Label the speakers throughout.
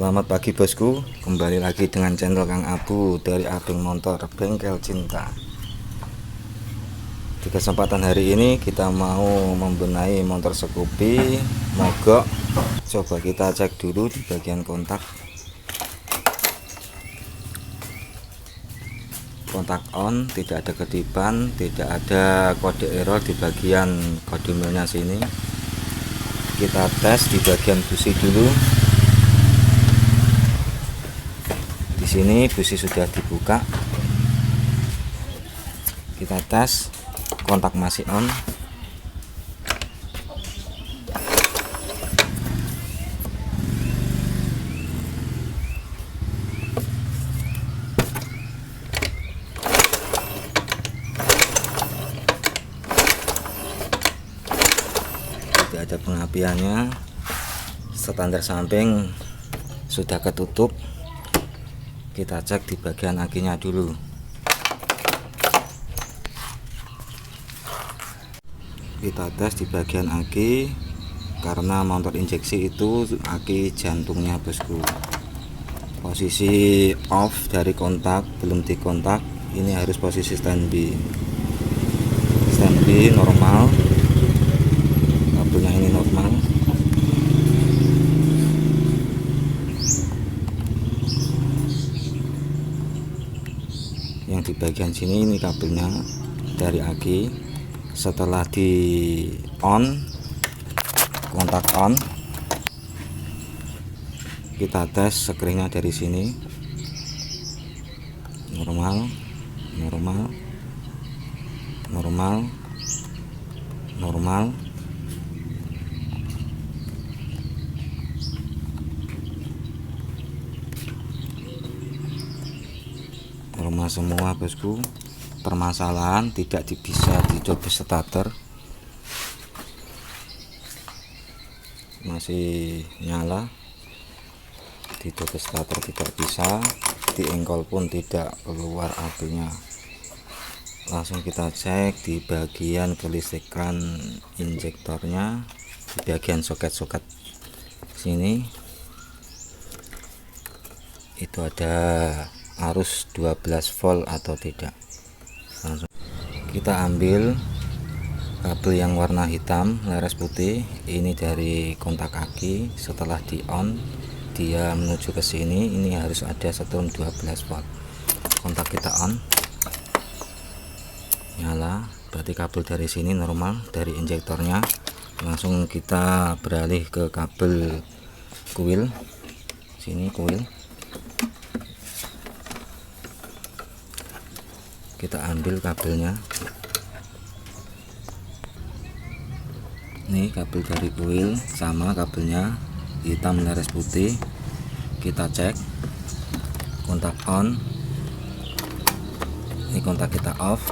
Speaker 1: Selamat pagi bosku, kembali lagi dengan channel Kang Abu dari Abeng Motor Bengkel Cinta. Di kesempatan hari ini kita mau membenahi motor Scoopy mogok. Coba kita cek dulu di bagian kontak. Kontak on, tidak ada kedipan, tidak ada kode error di bagian kode milnya sini. Kita tes di bagian busi dulu. Di sini busi sudah dibuka. Kita tes, kontak masih on. Tidak ada pengapiannya. Standar samping sudah ketutup. Kita cek di bagian akinya dulu. Kita tes di bagian aki, karena motor injeksi itu aki jantungnya bosku. Posisi off dari kontak, belum dikontak, ini harus posisi standby. Standby normal, kabelnya ini normal. Yang di bagian sini ini kabelnya dari aki. Setelah di on, kontak on, kita tes screennya dari sini normal, normal, normal, normal. Normal semua bosku. Permasalahan tidak bisa dicoba starter, masih nyala. Dicoba starter tidak bisa, di engkol pun tidak keluar apinya. Langsung kita cek di bagian kelistrikan injektornya, di bagian soket-soket sini itu ada arus 12 volt atau tidak. Langsung kita ambil kabel yang warna hitam leres putih ini dari kontak aki. Setelah di on, dia menuju ke sini, ini harus ada setrum 12 volt. Kontak kita on, nyala, berarti kabel dari sini normal dari injektornya. Langsung kita beralih ke kabel kuil sini, kuil kita ambil kabelnya. Ini kabel dari kuil sama kabelnya hitam leres putih. Kita cek kontak on, ini kontak kita off,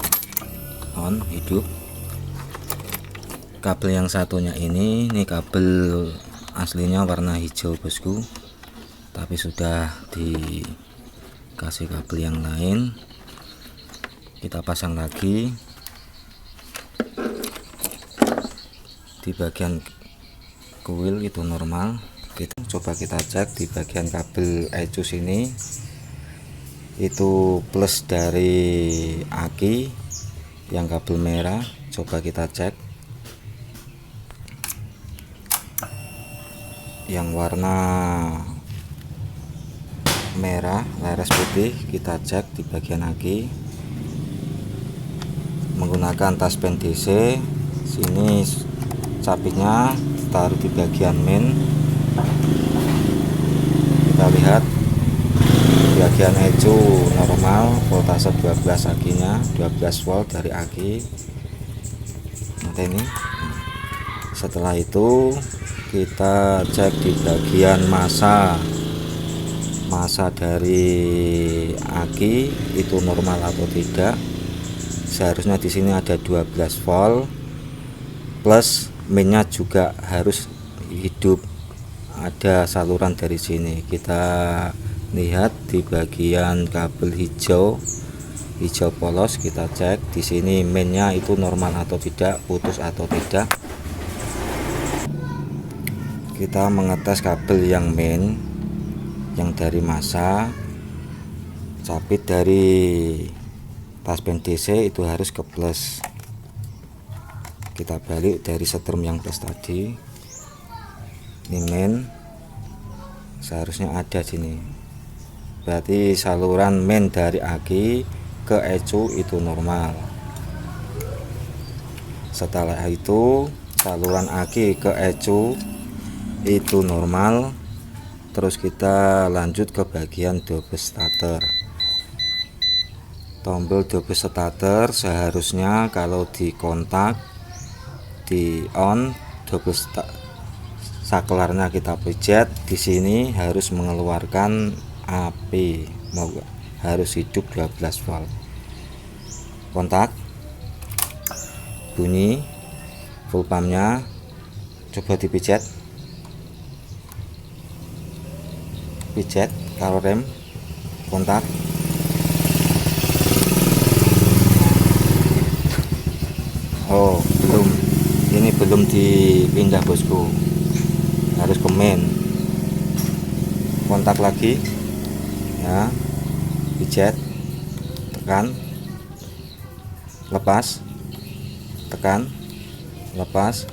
Speaker 1: on, hidup. Kabel yang satunya ini kabel aslinya warna hijau bosku, tapi sudah dikasih kabel yang lain. Kita pasang lagi di bagian kuil, itu normal. Coba kita cek di bagian kabel ecus ini, itu plus dari aki yang kabel merah. Coba kita cek yang warna merah leres putih. Kita cek di bagian aki menggunakan taspen DC. Sini capitnya taruh di bagian main. Kita lihat di bagian ecu normal, voltase 12 akinya 12 volt dari aki. Nanti ini setelah itu kita cek di bagian massa dari aki itu normal atau tidak. Seharusnya di sini ada 12 volt plus mainnya juga harus hidup, ada saluran dari sini. Kita lihat di bagian kabel hijau polos, kita cek di sini mainnya itu normal atau tidak, putus atau tidak. Kita mengetes kabel yang main yang dari massa, capit dari taspen DC itu harus ke plus. Kita balik dari setrum yang plus tadi, ini main seharusnya ada sini, berarti saluran main dari aki ke ECU itu normal. Setelah itu saluran aki ke ECU itu normal. Terus kita lanjut ke bagian double starter. Tombol double starter seharusnya kalau di kontak, di on, double saklarnya kita pencet, di sini harus mengeluarkan api, harus hidup 12 volt. Kontak, bunyi, full pumpnya, coba dipijet, pijet kalau rem, kontak. Oh belum, ini belum dipindah bosku, harus ke main. Kontak lagi ya, pijet, tekan, lepas, tekan, lepas,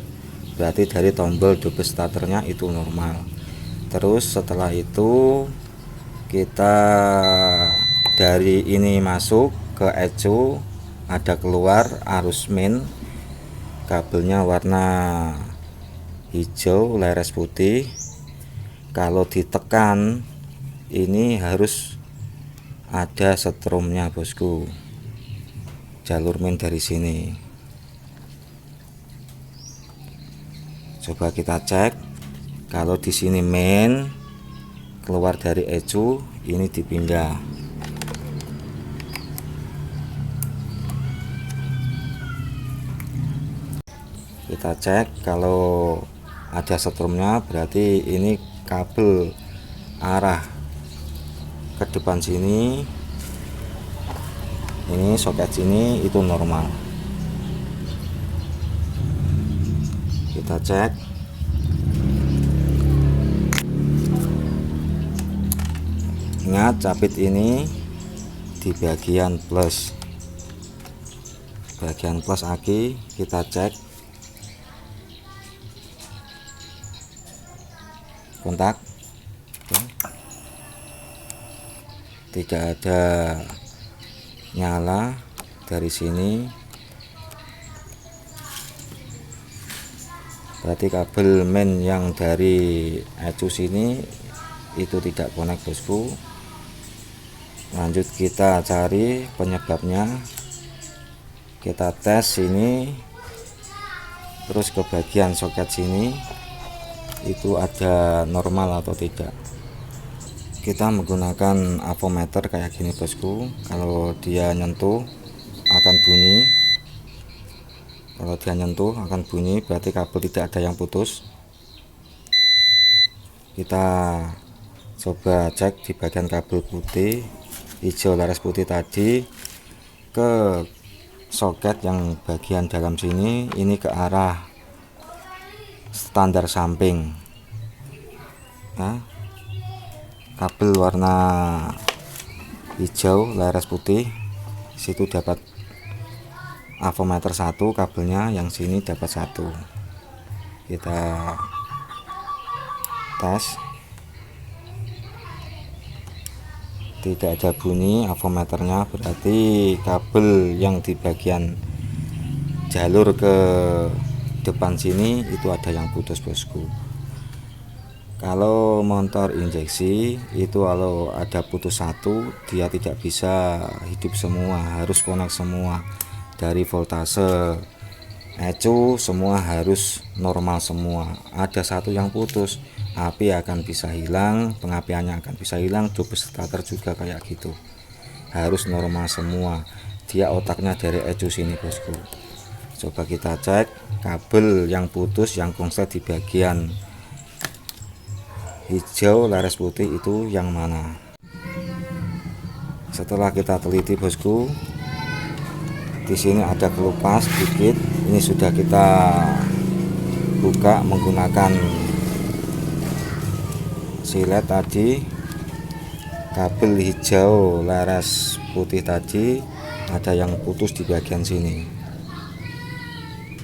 Speaker 1: berarti dari tombol double starternya itu normal. Terus setelah itu kita dari ini masuk ke ECU, ada keluar arus main, kabelnya warna hijau, leres putih. Kalau ditekan ini harus ada setrumnya bosku, jalur main dari sini. Coba kita cek, kalau di sini main, keluar dari ECU ini dipindah. Kita cek kalau ada setrumnya, berarti ini kabel arah ke depan sini, ini soket sini itu normal. Kita cek, ingat capit ini di bagian plus, aki kita cek, kontak, tidak ada nyala dari sini, berarti kabel main yang dari ECU sini itu tidak connect bosku. Lanjut kita cari penyebabnya, kita tes sini, terus ke bagian soket sini itu ada normal atau tidak. Kita menggunakan avometer kayak gini bosku, kalau dia nyentuh akan bunyi, berarti kabel tidak ada yang putus. Kita coba cek di bagian kabel putih, hijau laras putih tadi, ke soket yang bagian dalam sini, ini ke arah standar samping. Nah, kabel warna hijau laras putih, situ dapat avometer 1 kabelnya, yang sini dapat 1. Kita tes, tidak ada bunyi avometernya, berarti kabel yang di bagian jalur ke depan sini itu ada yang putus bosku. Kalau motor injeksi itu kalau ada putus satu, dia tidak bisa hidup semua, harus connect semua. Dari voltase ECU semua harus normal semua. Ada satu yang putus, api akan bisa hilang, pengapiannya akan bisa hilang, double starter juga kayak gitu. Harus normal semua. Dia otaknya dari ECU sini bosku. Coba kita cek kabel yang putus, yang konslet di bagian hijau laras putih itu yang mana. Setelah kita teliti bosku, di sini ada kelupas sedikit. Ini sudah kita buka menggunakan silet tadi, kabel hijau laras putih tadi ada yang putus di bagian sini.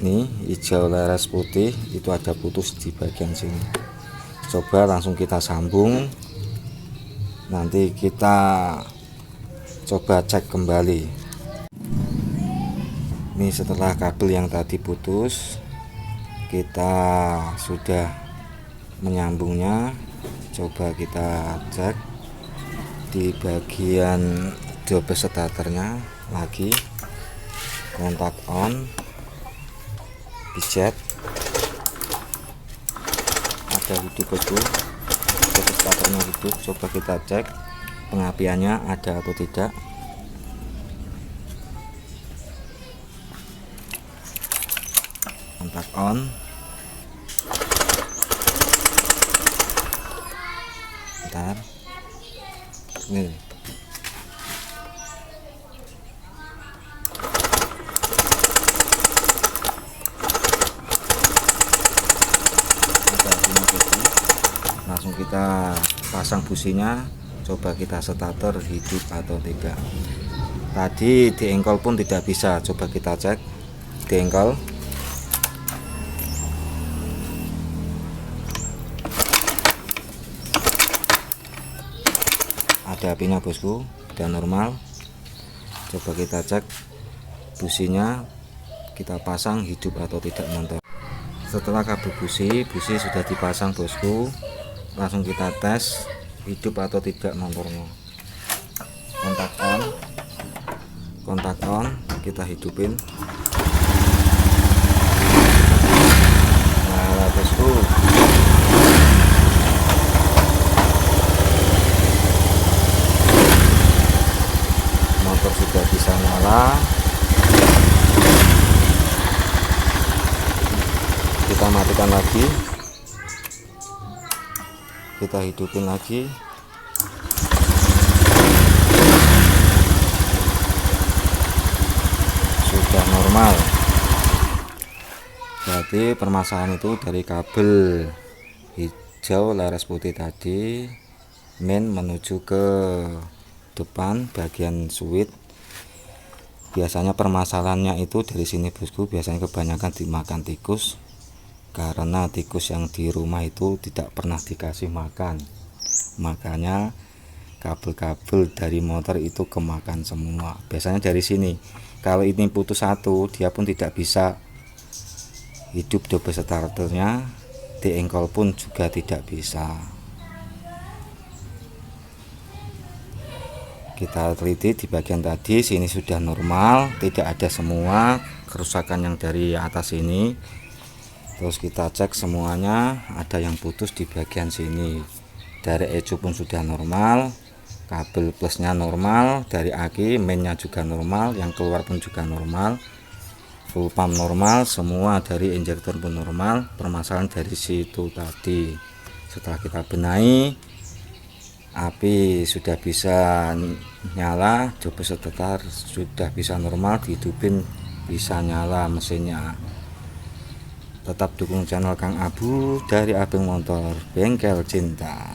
Speaker 1: Nih hijau laras putih itu ada putus di bagian sini. Coba langsung kita sambung, nanti kita coba cek kembali. Ini setelah kabel yang tadi putus, kita sudah menyambungnya. Coba kita cek di bagian double starternya lagi, kontak on, pijet, ada hidup bosku, double starternya hidup. Coba kita cek pengapiannya ada atau tidak. Kontak on, bentar, nih langsung kita pasang businya. Coba kita starter hidup atau tidak. Tadi di engkol pun tidak bisa. Coba kita cek di engkol. Ada apinya bosku, udah normal. Coba kita cek businya, kita pasang hidup atau tidak motor. Setelah kabel busi sudah dipasang bosku, langsung kita tes hidup atau tidak motornya. Kontak on, kita hidupin. Nah bosku, motor sudah bisa nyala. Kita matikan lagi, kita hidupin lagi. Sudah normal. Berarti permasalahan itu dari kabel hijau laras putih tadi, main menuju ke depan bagian switch. Biasanya permasalahannya itu dari sini bosku, biasanya kebanyakan dimakan tikus, karena tikus yang di rumah itu tidak pernah dikasih makan, makanya kabel-kabel dari motor itu kemakan semua. Biasanya dari sini. Kalau ini putus satu, dia pun tidak bisa hidup double starternya, di engkol pun juga tidak bisa. Kita teliti di bagian tadi, sini sudah normal, tidak ada semua kerusakan yang dari atas ini. Terus kita cek semuanya, ada yang putus di bagian sini. Dari ECU pun sudah normal, kabel plusnya normal, dari aki mainnya juga normal, yang keluar pun juga normal, full pump normal, semua dari injektor pun normal. Permasalahan dari situ tadi. Setelah kita benahi, api sudah bisa nyala, double starter sudah bisa normal, dihidupin bisa nyala mesinnya. Tetap dukung channel Kang Abu dari Abeng Motor Bengkel Cinta.